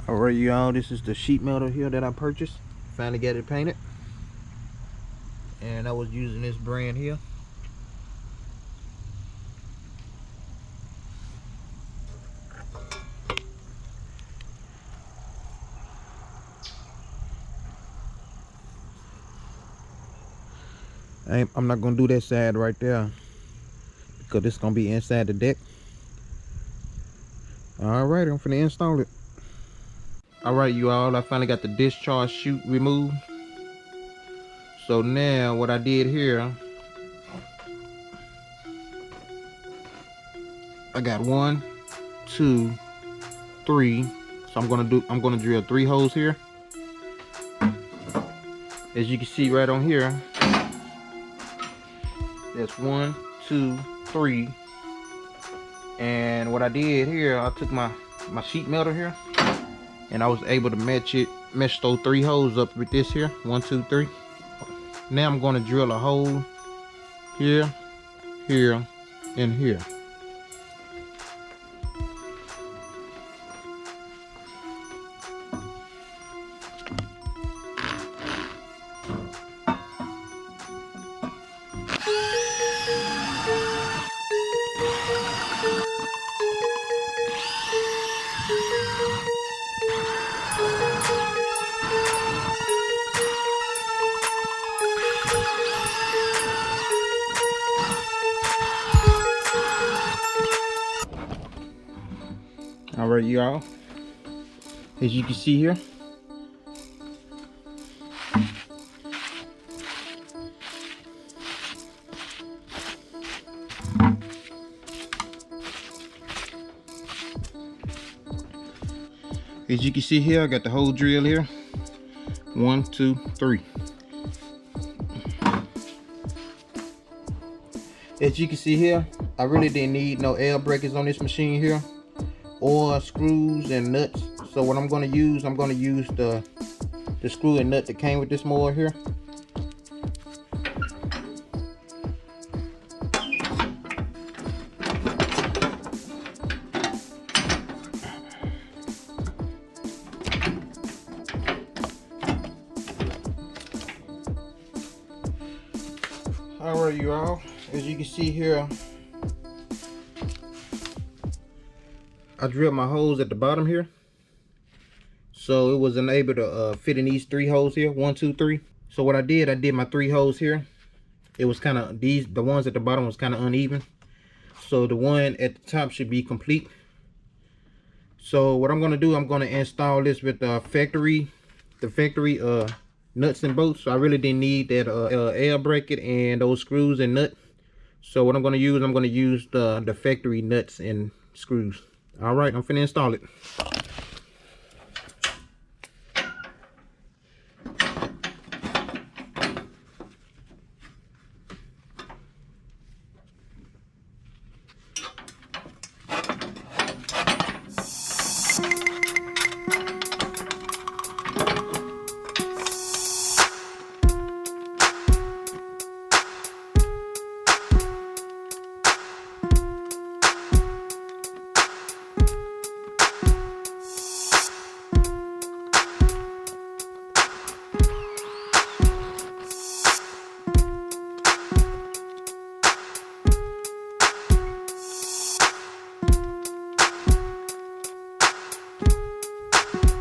Alright y'all, this is the sheet metal here that I purchased. Finally got it painted. And I was using this brand here. I'm not gonna do that side right there because it's gonna be inside the deck. Alright, I'm finna install it. Alright you all, I finally got the discharge chute removed. So now what I did here, I got 1, 2, 3. So I'm gonna drill 3 holes here. As you can see right on here, that's 1, 2, 3. And what I did here, I took my sheet metal here and I was able to mesh those 3 holes up with this here. 1, 2, 3. Now I'm going to drill a hole here, here, and here. Alright y'all, as you can see here, I got the hole drill here. 1, 2, 3. As you can see here, I really didn't need no air breakers on this machine here, or screws and nuts. So what I'm going to use the screw and nut that came with this mower here. Alright you all, as you can see here, I drilled my holes at the bottom here, so it wasn't able to fit in these 3 holes here. 1, 2, 3. So what I did my 3 holes here. It was kind of the ones at the bottom was kind of uneven, so the one at the top should be complete. So what I'm gonna do, I'm gonna install this with the factory nuts and bolts. So I really didn't need that air bracket and those screws and nut. So what I'm gonna use the factory nuts and screws. Alright, I'm finna install it.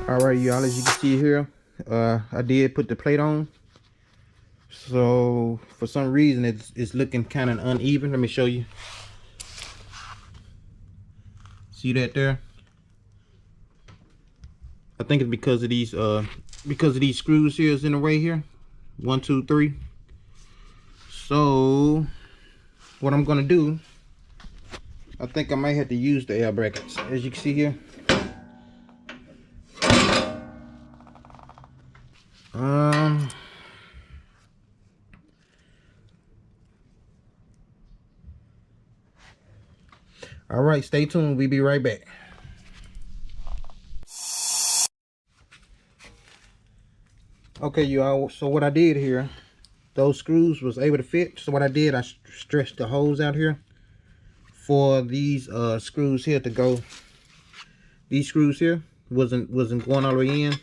Alright y'all, as you can see here, I did put the plate on. So for some reason it's looking kind of uneven. Let me show you. See that there? I think it's because of these screws here is in the way here. 1, 2, 3. So what I'm gonna do, I think I might have to use the air brackets. As you can see here, all right, stay tuned, we'll be right back. Okay you all, so what I did here, those screws was able to fit. So what I did, I stretched the holes out here for these screws here to go. These screws here wasn't going all the way in.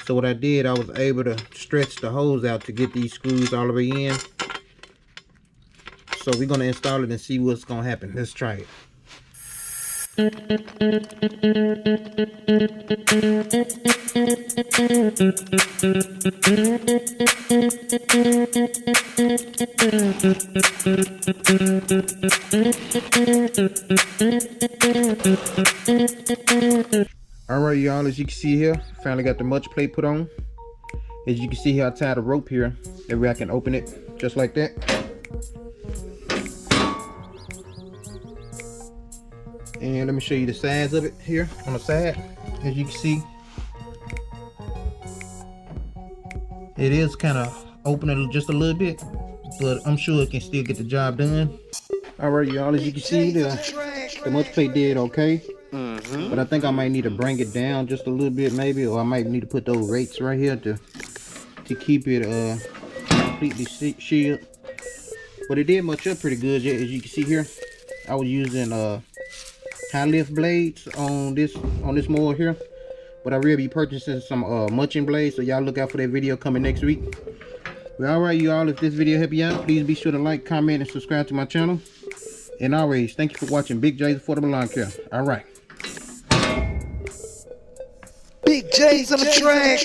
So what I did, I was able to stretch the hose out to get these screws all the way in. So we're gonna install it and see what's gonna happen. Let's try it. Alright y'all, as you can see here, finally got the mulch plate put on. As you can see here, I tied a rope here. That way I can open it just like that. And let me show you the size of it here on the side. As you can see, it is kind of opening just a little bit, but I'm sure it can still get the job done. Alright y'all, as you can see, the mulch plate did okay. But I think I might need to bring it down just a little bit maybe, or I might need to put those rates right here to keep it completely sealed. But it did mulch up pretty good. As you can see here, I was using high lift blades on this mower here, but I will be purchasing some mulching blades, so y'all look out for that video coming next week. Well, alright y'all, if this video helped you out, please be sure to like, comment, and subscribe to my channel. And always, thank you for watching Big J's Affordable Lawn Care. Alright. Big J's on the track.